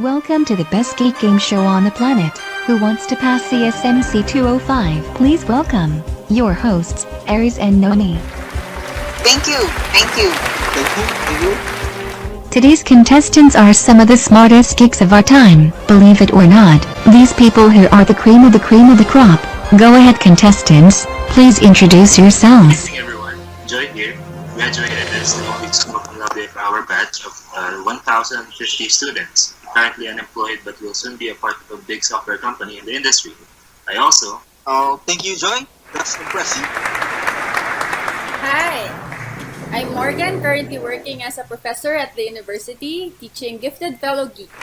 Welcome to the best geek game show on the planet. Who wants to pass CSMC 205? Please welcome your hosts, Aries and Nomi. Thank you. Thank you. Thank you. Thank you. Today's contestants are some of the smartest geeks of our time. Believe it or not, these people here are the cream of the cream of the crop. Go ahead, contestants. Please introduce yourselves. Good evening, everyone. Joy here. Graduated as the only cum laude of our batch of 1,050 students. Currently unemployed, but will soon be a part of a big software company in the industry. I also... Oh, thank you, Joy. That's impressive. Hi, I'm Morgan, currently working as a professor at the university, teaching gifted fellow geeks.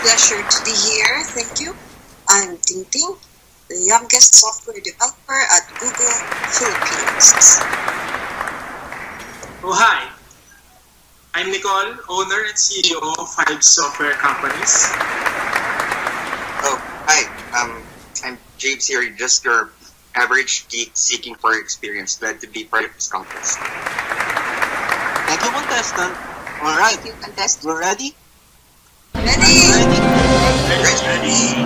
Pleasure to be here. Thank you. I'm Ting Ting, the youngest software developer at Google Philippines. Oh, hi. I'm Nicole, owner and CEO of 5 software companies. Oh, hi. I'm James here, just your average geek seeking for experience, glad to be part of this contest. Thank you, contestant. All right, Thank you, contestant. we're ready? Ready? Ready.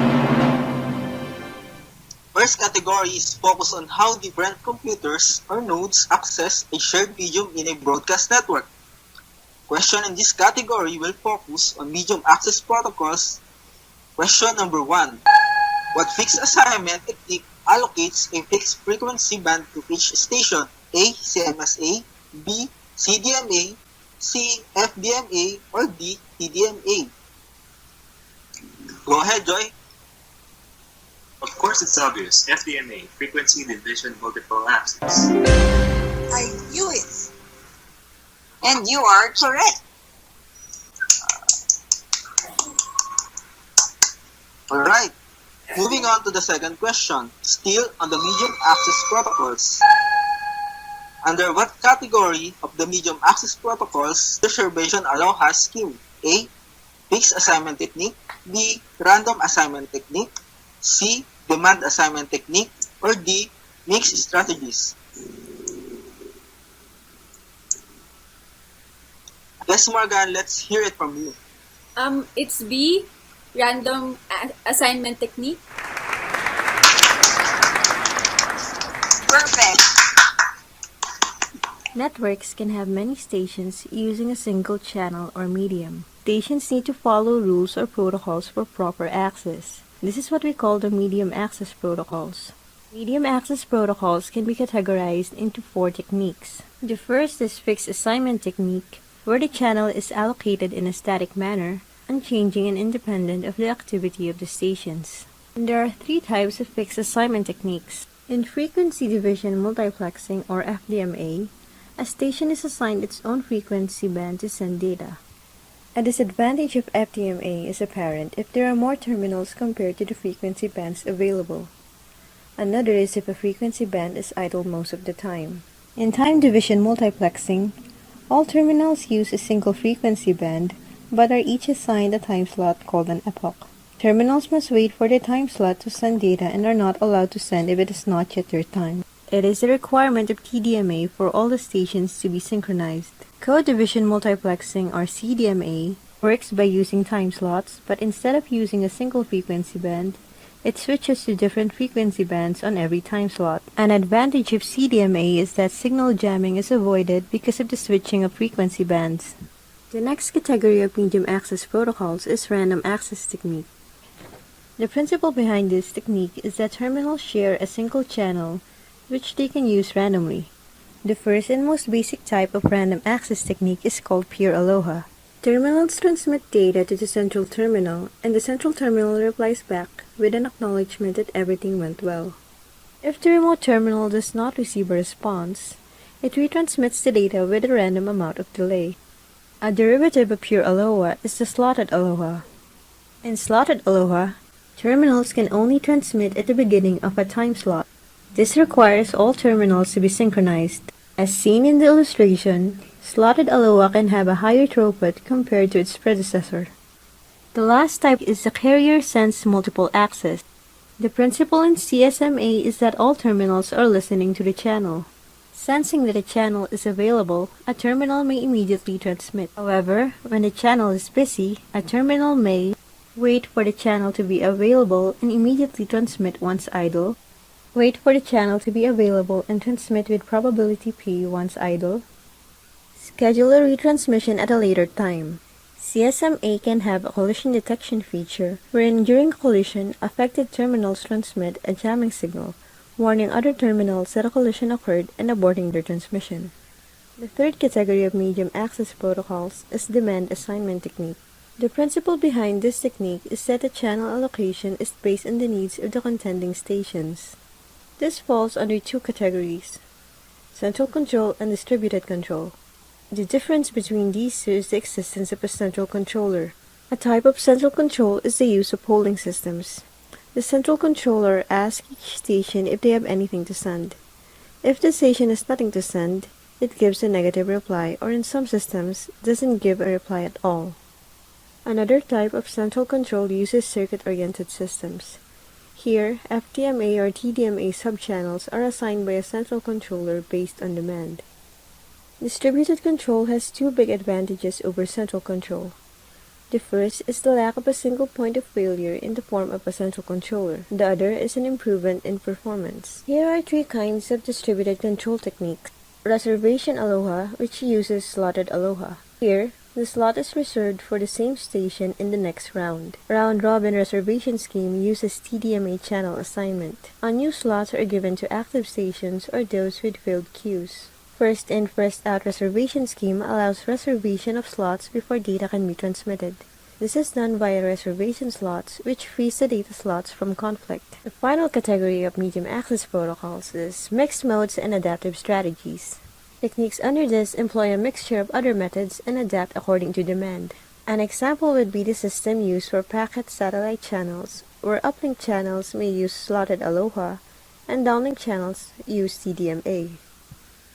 First category is focus on how different computers or nodes access a shared medium in a broadcast network. Question in this category will focus on medium access protocols. Question number 1. What fixed assignment technique allocates a fixed frequency band to each station? A. CMSA, B. CDMA, C. FDMA, or D. TDMA? Go ahead, Joy. Of course, it's obvious. FDMA, Frequency Division Multiple Access. I knew it. And you are correct. Alright, moving on to the second question, still on the medium access protocols. Under what category of the medium access protocols reservation aloha scheme? A. Fixed assignment technique, B. Random assignment technique, C. Demand assignment technique, or D. Mixed strategies? Yes, Morgan, let's hear it from you. It's B, random assignment technique. Perfect. Networks can have many stations using a single channel or medium. Stations need to follow rules or protocols for proper access. This is what we call the medium access protocols. Medium access protocols can be categorized into 4 techniques. The first is fixed assignment technique, where the channel is allocated in a static manner, unchanging and independent of the activity of the stations. And there are 3 types of fixed assignment techniques. In frequency division multiplexing, or FDMA, a station is assigned its own frequency band to send data. A disadvantage of FDMA is apparent if there are more terminals compared to the frequency bands available. Another is if a frequency band is idle most of the time. In time division multiplexing, all terminals use a single frequency band, but are each assigned a time slot called an epoch. Terminals must wait for their time slot to send data and are not allowed to send if it is not yet their time. It is a requirement of TDMA for all the stations to be synchronized. Code division multiplexing, or CDMA, works by using time slots, but instead of using a single frequency band, it switches to different frequency bands on every time slot. An advantage of CDMA is that signal jamming is avoided because of the switching of frequency bands. The next category of medium access protocols is random access technique. The principle behind this technique is that terminals share a single channel which they can use randomly. The first and most basic type of random access technique is called pure aloha. Terminals transmit data to the central terminal, and the central terminal replies back with an acknowledgement that everything went well. If the remote terminal does not receive a response, it retransmits the data with a random amount of delay. A derivative of pure aloha is the slotted aloha. In slotted aloha, terminals can only transmit at the beginning of a time slot. This requires all terminals to be synchronized. As seen in the illustration, slotted aloha can have a higher throughput compared to its predecessor. The last type is the carrier-sense multiple access. The principle in CSMA is that all terminals are listening to the channel. Sensing that a channel is available, a terminal may immediately transmit. However, when the channel is busy, a terminal may wait for the channel to be available and immediately transmit once idle, wait for the channel to be available and transmit with probability P once idle, schedule a retransmission at a later time. CSMA can have a collision detection feature wherein during collision, affected terminals transmit a jamming signal, warning other terminals that a collision occurred and aborting their transmission. The third category of medium access protocols is demand assignment technique. The principle behind this technique is that the channel allocation is based on the needs of the contending stations. This falls under two categories: central control and distributed control. The difference between these two is the existence of a central controller. A type of central control is the use of polling systems. The central controller asks each station if they have anything to send. If the station has nothing to send, it gives a negative reply, or in some systems, doesn't give a reply at all. Another type of central control uses circuit-oriented systems. Here, FDMA or TDMA subchannels are assigned by a central controller based on demand. Distributed control has two big advantages over central control. The first is the lack of a single point of failure in the form of a central controller. The other is an improvement in performance. Here are three kinds of distributed control techniques. Reservation Aloha, which uses slotted Aloha. Here, the slot is reserved for the same station in the next round. Round-robin reservation scheme uses TDMA channel assignment. Unused slots are given to active stations or those with filled queues. First in, first out reservation scheme allows reservation of slots before data can be transmitted. This is done via reservation slots, which frees the data slots from conflict. The final category of medium access protocols is mixed modes and adaptive strategies. Techniques under this employ a mixture of other methods and adapt according to demand. An example would be the system used for packet satellite channels, where uplink channels may use slotted Aloha and downlink channels use TDMA.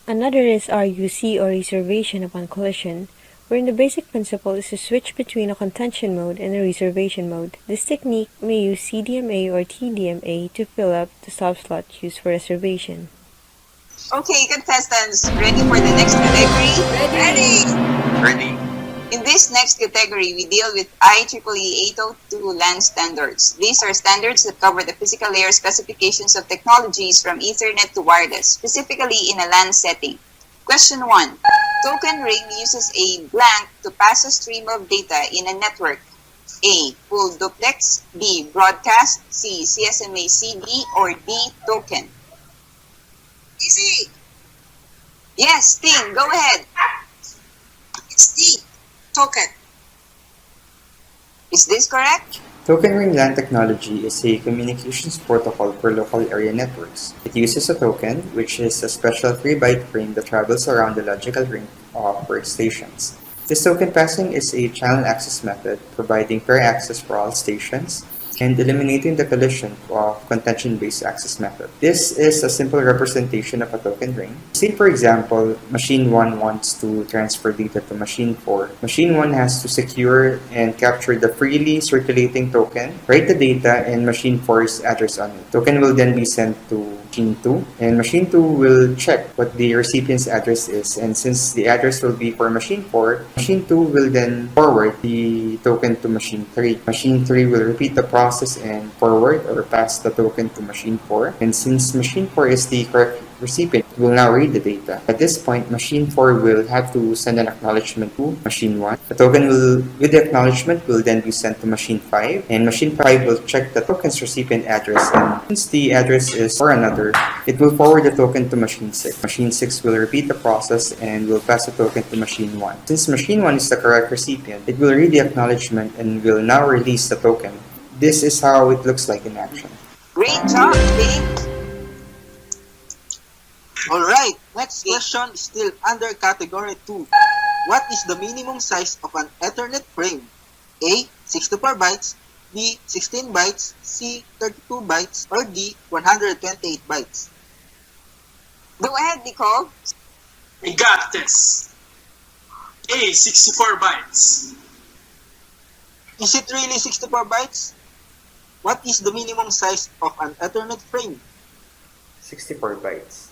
Another is RUC or reservation upon collision, wherein the basic principle is to switch between a contention mode and a reservation mode. This technique may use CDMA or TDMA to fill up the subslot used for reservation. Okay, contestants, ready for the next category? Ready! In this next category, we deal with IEEE 802 LAN standards. These are standards that cover the physical layer specifications of technologies from Ethernet to wireless, specifically in a LAN setting. Question 1. Token ring uses a blank to pass a stream of data in a network. A. Full duplex. B. Broadcast. C. CSMA CD. Or D. Token. Easy! Yes, Ting, go ahead. It's D. Token. Is this correct? Token ring LAN technology is a communications protocol for local area networks. It uses a token, which is a special 3-byte frame that travels around the logical ring of workstations. This token passing is a channel access method, providing fair access for all stations and eliminating the collision of contention-based access method. This is a simple representation of a token ring. Say, for example, machine 1 wants to transfer data to machine 4. Machine 1 has to secure and capture the freely circulating token, write the data, and machine 4's address on it. Token will then be sent to machine 2, and machine 2 will check what the recipient's address is, and since the address will be for machine 4, machine 2 will then forward the token to machine 3. Machine 3 will repeat the process and forward or pass the token to machine 4, and since machine 4 is the correct recipient, it will now read the data. At this point, machine 4 will have to send an acknowledgement to machine 1. The token with the acknowledgement will then be sent to machine 5, and machine 5 will check the token's recipient address, and since the address is for another, it will forward the token to machine 6. Machine 6 will repeat the process and will pass the token to machine 1. Since machine 1 is the correct recipient, it will read the acknowledgement and will now release the token. This is how it looks like in action. Great job, Ting! Alright, next question is still under category 2. What is the minimum size of an Ethernet frame? A. 64 bytes, B. 16 bytes, C. 32 bytes, or D. 128 bytes? Go ahead, Nicole. I got this. A. 64 bytes. Is it really 64 bytes? What is the minimum size of an Ethernet frame? 64 bytes.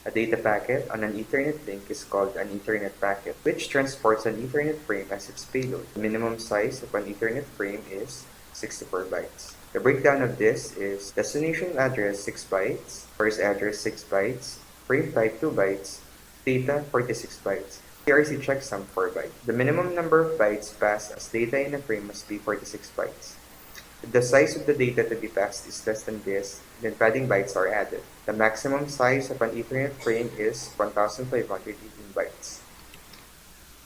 A data packet on an Ethernet link is called an Ethernet packet, which transports an Ethernet frame as its payload. The minimum size of an Ethernet frame is 64 bytes. The breakdown of this is destination address 6 bytes, first address 6 bytes, frame type 2 bytes, data 46 bytes, PRC checksum 4 bytes. The minimum number of bytes passed as data in a frame must be 46 bytes. If the size of the data to be passed is less than this, then padding bytes are added. The maximum size of an Ethernet frame is 1518 bytes.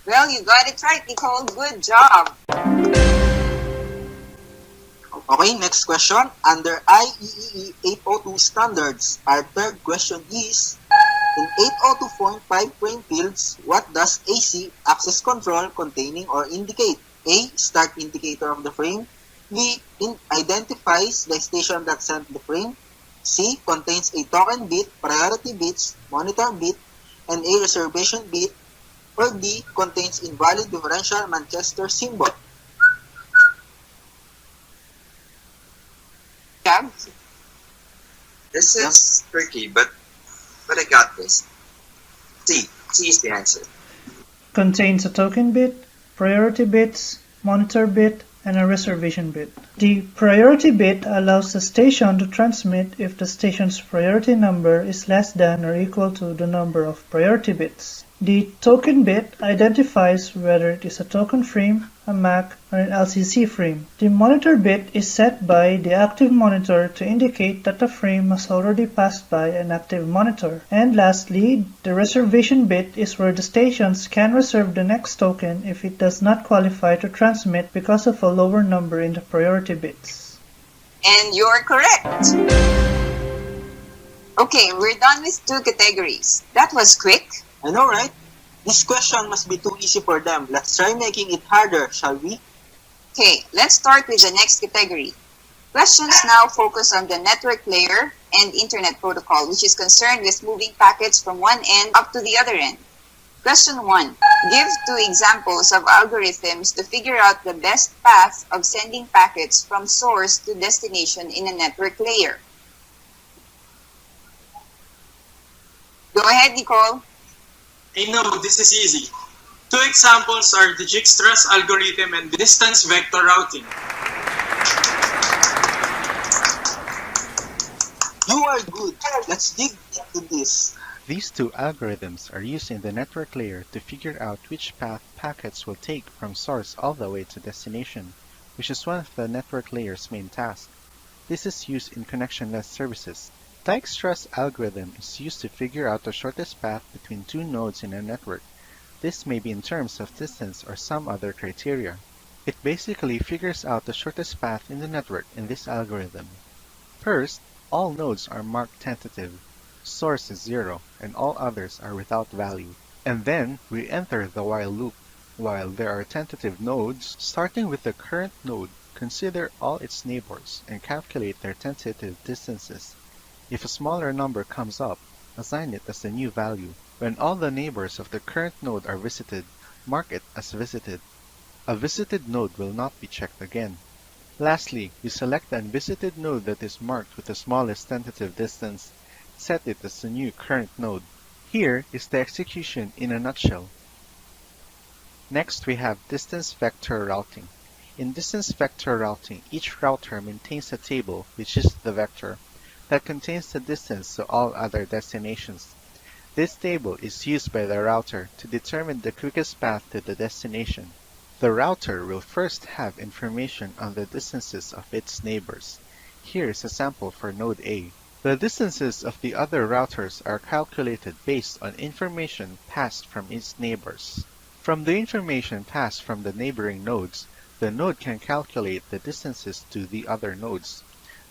Well, you got it right, Nicole. Good job. Okay, next question. Under IEEE 802 standards, our third question is, in 802.5 frame fields, what does AC, access control, containing or indicate? A, start indicator of the frame. B, identifies the station that sent the frame. C, contains a token bit, priority bits, monitor bit, and a reservation bit. Or D, contains invalid differential Manchester symbol. Gab? This is tricky, but I got this. C is the answer. Contains a token bit, priority bits, monitor bit, and a reservation bit. The priority bit allows the station to transmit if the station's priority number is less than or equal to the number of priority bits. The token bit identifies whether it is a token frame, a MAC, or an LCC frame. The monitor bit is set by the active monitor to indicate that the frame has already passed by an active monitor. And lastly, the reservation bit is where the stations can reserve the next token if it does not qualify to transmit because of a lower number in the priority bits. And you're correct. Okay, we're done with 2 categories. That was quick. I know, right? This question must be too easy for them. Let's try making it harder, shall we? Okay, let's start with the next category. Questions now focus on the network layer and internet protocol, which is concerned with moving packets from one end up to the other end. Question 1. Give 2 examples of algorithms to figure out the best path of sending packets from source to destination in a network layer. Go ahead, Nicole. I know, this is easy. 2 examples are the Dijkstra's algorithm and distance vector routing. You are good. Let's dig into this. These 2 algorithms are used in the network layer to figure out which path packets will take from source all the way to destination, which is one of the network layer's main tasks. This is used in connectionless services. Dijkstra's algorithm is used to figure out the shortest path between 2 nodes in a network. This may be in terms of distance or some other criteria. It basically figures out the shortest path in the network in this algorithm. First, all nodes are marked tentative. Source is 0, and all others are without value. And then, we enter the while loop. While there are tentative nodes, starting with the current node, consider all its neighbors and calculate their tentative distances. If a smaller number comes up, assign it as the new value. When all the neighbors of the current node are visited, mark it as visited. A visited node will not be checked again. Lastly, we select the unvisited node that is marked with the smallest tentative distance. Set it as the new current node. Here is the execution in a nutshell. Next, we have distance vector routing. In distance vector routing, each router maintains a table, which is the vector, that contains the distance to all other destinations. This table is used by the router to determine the quickest path to the destination. The router will first have information on the distances of its neighbors. Here is a sample for node A. The distances of the other routers are calculated based on information passed from its neighbors. From the information passed from the neighboring nodes, the node can calculate the distances to the other nodes.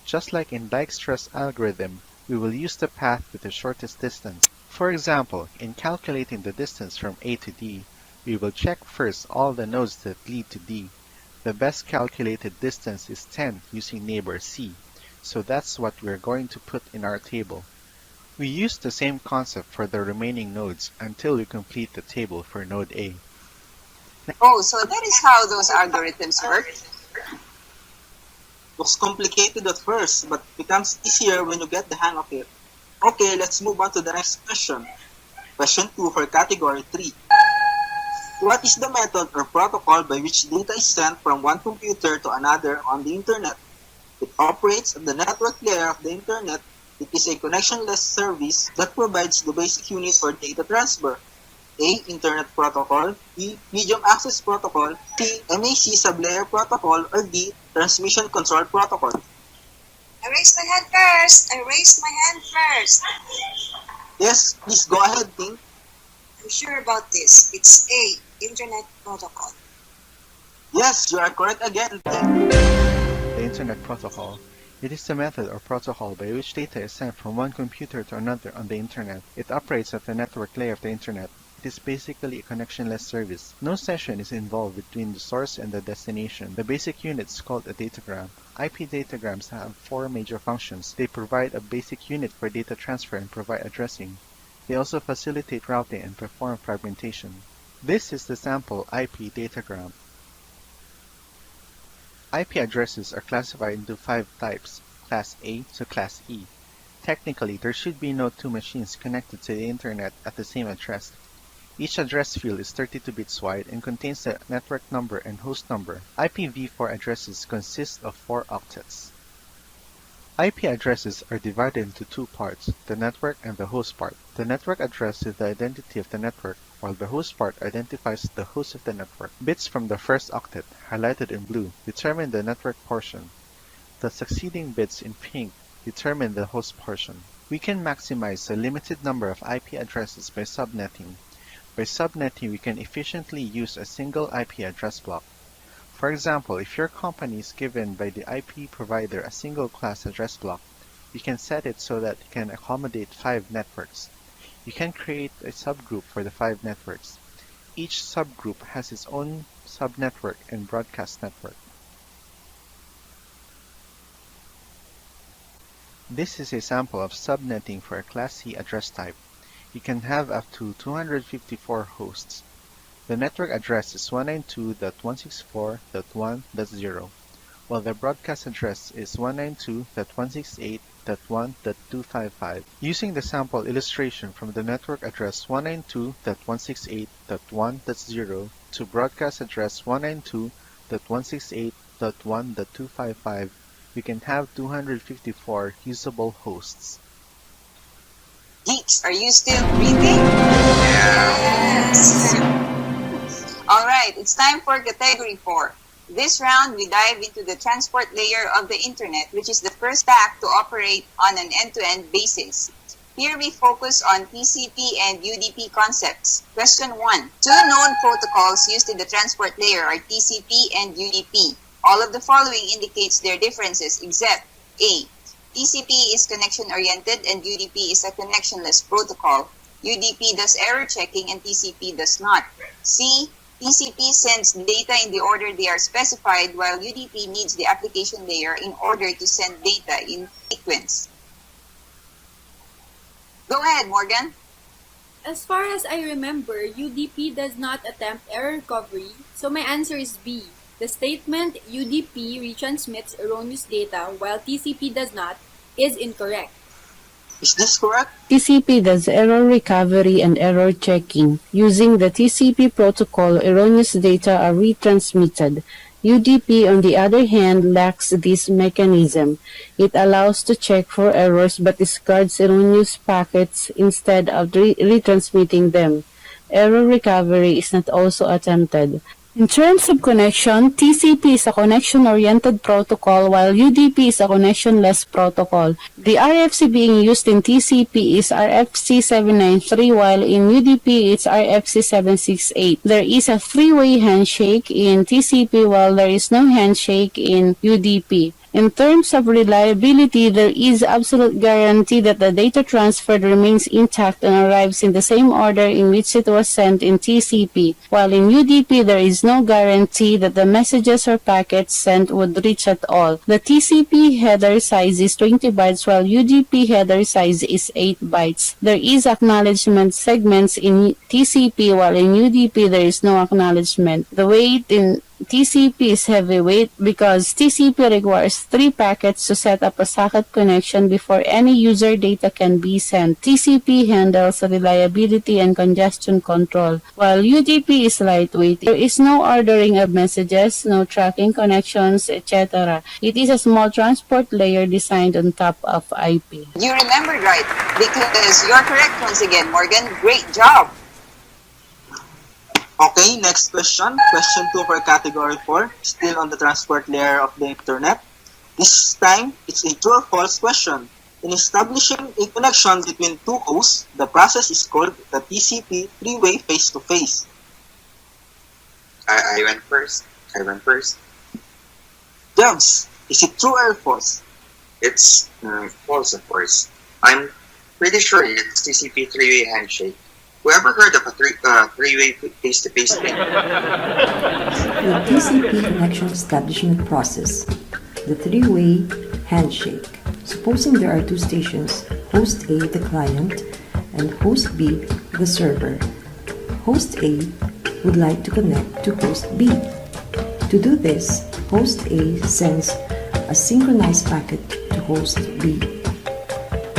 Just like in Dijkstra's algorithm, we will use the path with the shortest distance. For example, in calculating the distance from A to D, we will check first all the nodes that lead to D. The best calculated distance is 10 using neighbor C, so that's what we're going to put in our table. We use the same concept for the remaining nodes until we complete the table for node A. Oh, so that is how those algorithms work. Looks complicated at first, but becomes easier when you get the hang of it. Okay, let's move on to the next question. Question 2 for category 3. What is the method or protocol by which data is sent from one computer to another on the internet? It operates at the network layer of the internet. It is a connectionless service that provides the basic unit for data transfer. A. Internet Protocol. B. Medium Access Protocol. C. MAC Sublayer Protocol. Or D. Transmission Control Protocol. I raised my hand first. Yes, please go ahead, Ting. I'm sure about this. It's A. Internet Protocol. Yes, you are correct again, Ting. The Internet Protocol. It is the method or protocol by which data is sent from one computer to another on the Internet. It operates at the network layer of the Internet. It is basically a connectionless service. No session is involved between the source and the destination. The basic unit is called a datagram. IP datagrams have four major functions. They provide a basic unit for data transfer and provide addressing. They also facilitate routing and perform fragmentation. This is the sample IP datagram. IP addresses are classified into 5 types, Class A to Class E. Technically, there should be no two machines connected to the Internet at the same address. Each address field is 32 bits wide and contains the network number and host number. IPv4 addresses consist of 4 octets. IP addresses are divided into two parts, the network and the host part. The network address is the identity of the network, while the host part identifies the host of the network. Bits from the first octet, highlighted in blue, determine the network portion. The succeeding bits in pink determine the host portion. We can maximize the limited number of IP addresses by subnetting. By subnetting, we can efficiently use a single IP address block. For example, if your company is given by the IP provider a single class address block, you can set it so that it can accommodate 5 networks. You can create a subgroup for the 5 networks. Each subgroup has its own subnetwork and broadcast network. This is a sample of subnetting for a Class C address type. You can have up to 254 hosts. The network address is 192.164.1.0, while the broadcast address is 192.168.1.255. Using the sample illustration from the network address 192.168.1.0 to broadcast address 192.168.1.255, we can have 254 usable hosts. Geeks, are you still breathing? Yes. Alright, it's time for category 4. This round, we dive into the transport layer of the internet, which is the first stack to operate on an end-to-end basis. Here we focus on TCP and UDP concepts. Question 1. Two known protocols used in the transport layer are TCP and UDP. All of the following indicates their differences except A. TCP is connection-oriented and UDP is a connectionless protocol. UDP does error checking and TCP does not. C. TCP sends data in the order they are specified, while UDP needs the application layer in order to send data in sequence. Go ahead, Morgan. As far as I remember, UDP does not attempt error recovery, so my answer is B. The statement UDP retransmits erroneous data while TCP does not is incorrect. Is this correct? TCP does error recovery and error checking. Using the TCP protocol, erroneous data are retransmitted. UDP, on the other hand, lacks this mechanism. It allows to check for errors but discards erroneous packets instead of retransmitting them. Error recovery is not also attempted. In terms of connection, TCP is a connection-oriented protocol while UDP is a connectionless protocol. The RFC being used in TCP is RFC 793 while in UDP it's RFC 768. There is a three-way handshake in TCP while there is no handshake in UDP. In terms of reliability, there is absolute guarantee that the data transferred remains intact and arrives in the same order in which it was sent in TCP, while in UDP there is no guarantee that the messages or packets sent would reach at all. The TCP header size is 20 bytes while UDP header size is 8 bytes. There is acknowledgement segments in TCP while in UDP there is no acknowledgement. The weight in TCP is heavyweight because TCP requires 3 packets to set up a socket connection before any user data can be sent. TCP handles reliability and congestion control, while UDP is lightweight. There is no ordering of messages, no tracking connections, etc. It is a small transport layer designed on top of IP. You remembered right, because you're correct once again, Morgan. Great job. Okay, next question. Question 2 for category 4, still on the transport layer of the internet. This time, it's a true or false question. In establishing a connection between two hosts, the process is called the TCP three-way face-to-face. I went first. Jobs, is it true or false? It's false, of course. I'm pretty sure it's TCP three-way handshake. Whoever heard of a three-way face-to-face thing? The TCP connection establishment process, the three-way handshake. Supposing there are two stations, host A, the client, and host B, the server. Host A would like to connect to host B. To do this, host A sends a synchronized packet to host B.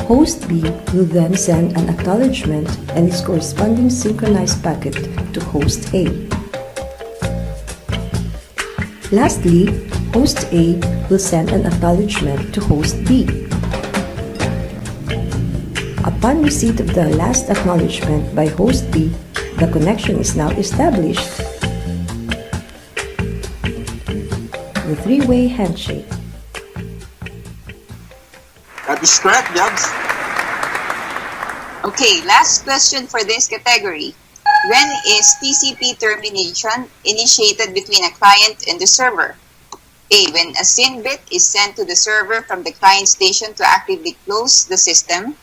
Host B will then send an acknowledgement and its corresponding synchronized packet to host A. Lastly, host A will send an acknowledgement to host B. Upon receipt of the last acknowledgement by host B, the connection is now established. The three-way handshake. That is correct, Jobs. Okay, last question for this category. When is TCP termination initiated between a client and the server? A. When a SYN bit is sent to the server from the client station to actively close the system.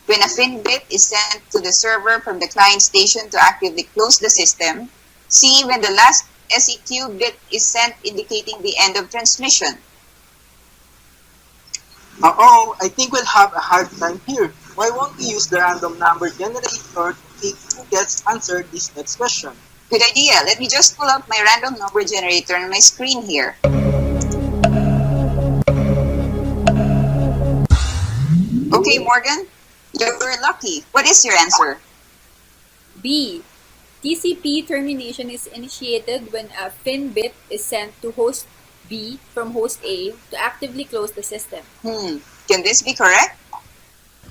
When a FIN bit is sent to the server from the client station to actively close the system. C. When the last SEQ bit is sent indicating the end of transmission. I think we'll have a hard time here. Why won't we use the random number generator to see who gets answered this next question? Good idea. Let me just pull up my random number generator on my screen here. Okay, Morgan, you're lucky. What is your answer? B. TCP termination is initiated when a FIN bit is sent to host B from host A to actively close the system. Can this be correct?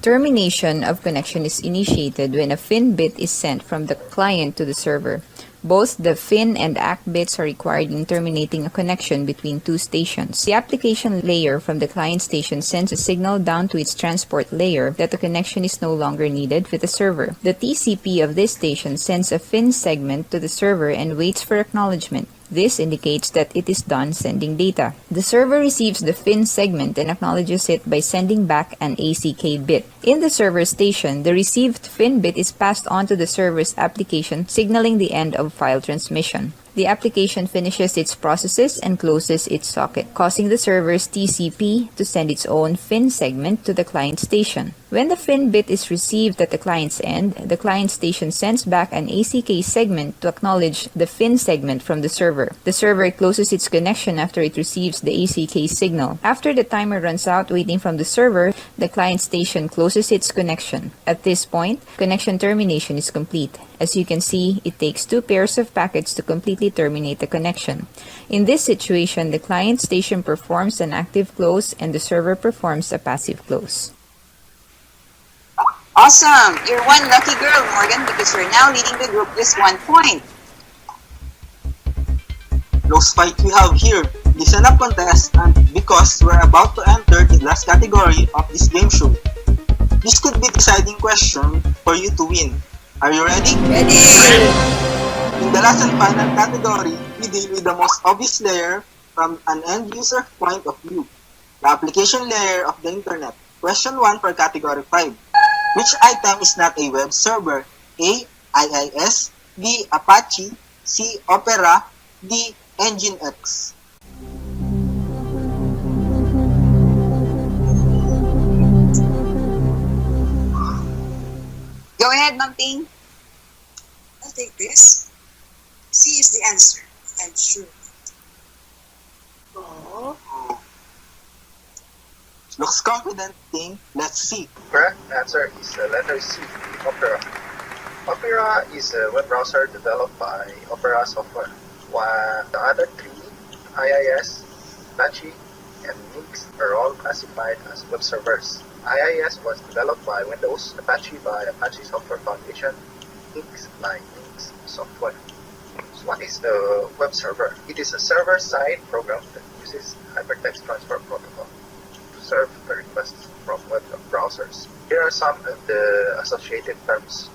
Termination of connection is initiated when a FIN bit is sent from the client to the server. Both the FIN and ACK bits are required in terminating a connection between two stations. The application layer from the client station sends a signal down to its transport layer that the connection is no longer needed with the server. The TCP of this station sends a FIN segment to the server and waits for acknowledgement. This indicates that it is done sending data. The server receives the FIN segment and acknowledges it by sending back an ACK bit. In the server station, the received FIN bit is passed on to the server's application, signaling the end of file transmission. The application finishes its processes and closes its socket, causing the server's TCP to send its own FIN segment to the client station. When the FIN bit is received at the client's end, the client station sends back an ACK segment to acknowledge the FIN segment from the server. The server closes its connection after it receives the ACK signal. After the timer runs out waiting from the server, the client station closes its connection. At this point, connection termination is complete. As you can see, it takes two pairs of packets to completely terminate the connection. In this situation, the client station performs an active close and the server performs a passive close. Awesome! You're one lucky girl, Morgan, because you're now leading the group with 1 point. Close fight we have here. Listen up, contestant, because we're about to enter the last category of this game show. This could be the deciding question for you to win. Are you ready? Ready! In the last and final category, we deal with the most obvious layer from an end-user point of view, the application layer of the internet. Question 1 for category 5. Which item is not a web server? A. IIS, B. Apache, C. Opera, D. Nginx. Go ahead, Ma'am Ting. I'll take this. C is the answer, I'm sure. Looks confident, Ting. Let's see. Correct answer is the letter C, Opera. Opera is a web browser developed by Opera Software, while the other three, IIS, Apache, and Minx, are all classified as web servers. IIS was developed by Windows, Apache by Apache Software Foundation, Minx by Minx Software. So what is the web server? It is a server-side program that uses Hypertext Transfer Protocol to serve the requests from web browsers. Here are some of the associated terms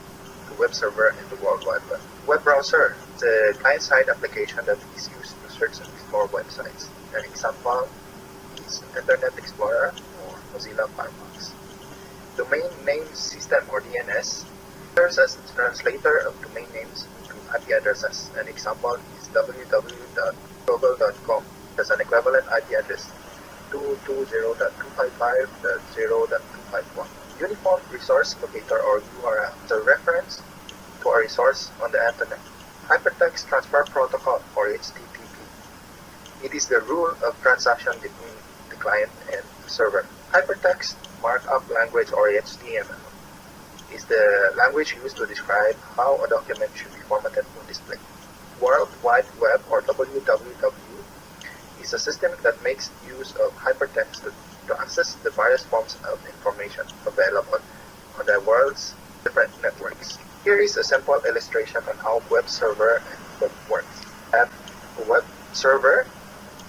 to web server in the World Wide Web. Web browser is a client-side application that is used to search and explore websites. An example is Internet Explorer or Mozilla Firefox. Domain Name System or DNS serves as a translator of domain names into IP addresses. An example is www.google.com. Has an equivalent IP address 220.255.0.251. Uniform Resource Locator or URL is a reference to a resource on the Internet. Hypertext Transfer Protocol or HTTP. It is the rule of transaction between the client and the server. Hypertext Markup Language or HTML is the language used to describe how a document should be formatted on display. World Wide Web or WWW is a system that makes use of hypertext to access the various forms of information available on the world's different networks. Here is a simple illustration on how web server and web works. We have a web server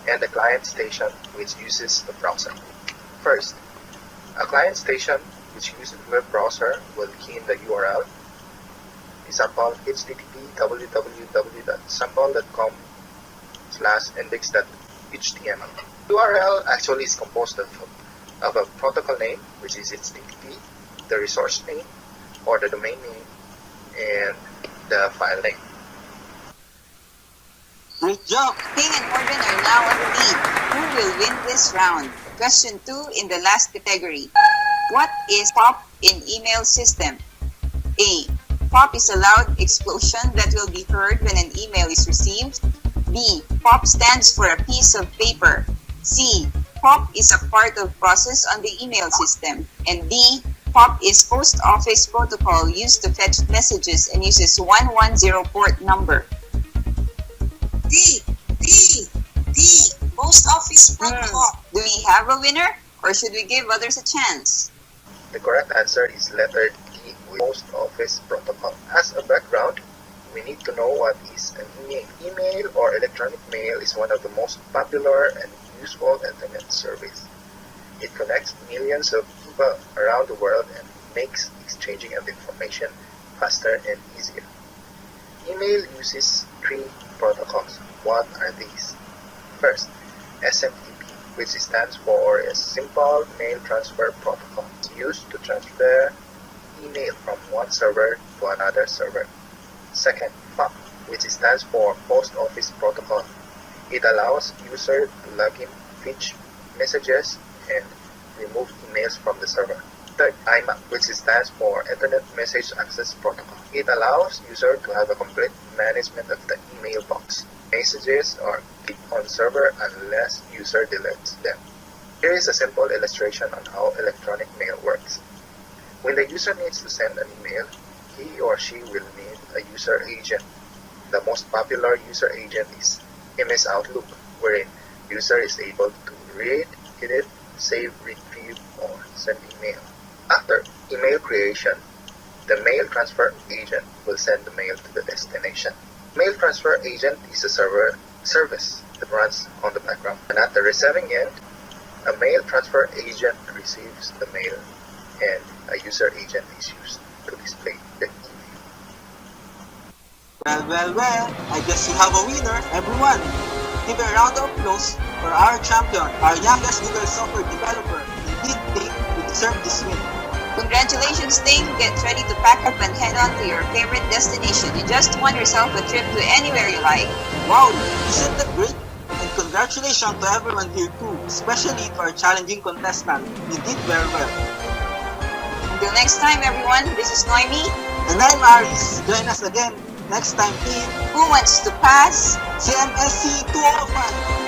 and a client station which uses the browser. First, a client station which uses the web browser will key in the URL. Example, http www.sample.com/index.html. URL actually is composed of a protocol name, which is HTTP, the resource name or the domain name, and the file name. Great job! Ting and Corbin are now on the lead. Who will win this round? Question 2 in the last category. What is POP in email system? A. POP is a loud explosion that will be heard when an email is received. B. POP stands for a piece of paper. C. POP is a part of process on the email system. And D. POP is post office protocol used to fetch messages and uses 110 port number. D. Post office protocol. Do we have a winner or should we give others a chance? The correct answer is letter D, Post Office Protocol. As a background, we need to know what is an email. Email or electronic mail is one of the most popular and useful internet service. It connects millions of people around the world and makes exchanging of information faster and easier. Email uses 3 protocols. What are these? First, SMTP, which stands for a Simple Mail Transfer Protocol. It's used to transfer email from one server to another server. Second, POP, which stands for Post Office Protocol. It allows users to log in, fetch messages, and remove emails from the server. Third, IMAP, which stands for Internet Message Access Protocol. It allows users to have a complete management of the email box. Messages are kept on server unless user deletes them. Here is a simple illustration on how electronic mail works. When the user needs to send an email, he or she will need a user agent. The most popular user agent is MS Outlook, wherein user is able to read, edit, save, retrieve, or send email. After email creation, the mail transfer agent will send the mail to the destination. Mail transfer agent is a server service that runs on the background. And at the receiving end, a mail transfer agent receives the mail and a user agent is used to display the email. Well, I guess you have a winner, everyone. Give a round of applause for our champion, our youngest Google software developer. Indeed, Ting, you deserve this win. Congratulations, Ting. Get ready to pack up and head on to your favorite destination. You just won yourself a trip to anywhere you like. Wow, isn't that great? And congratulations to everyone here too, especially to our challenging contestant. You did very well. Until next time, everyone, this is Noemi. And I'm Aris. Join us again next time in Who Wants to Pass? CMSC 205.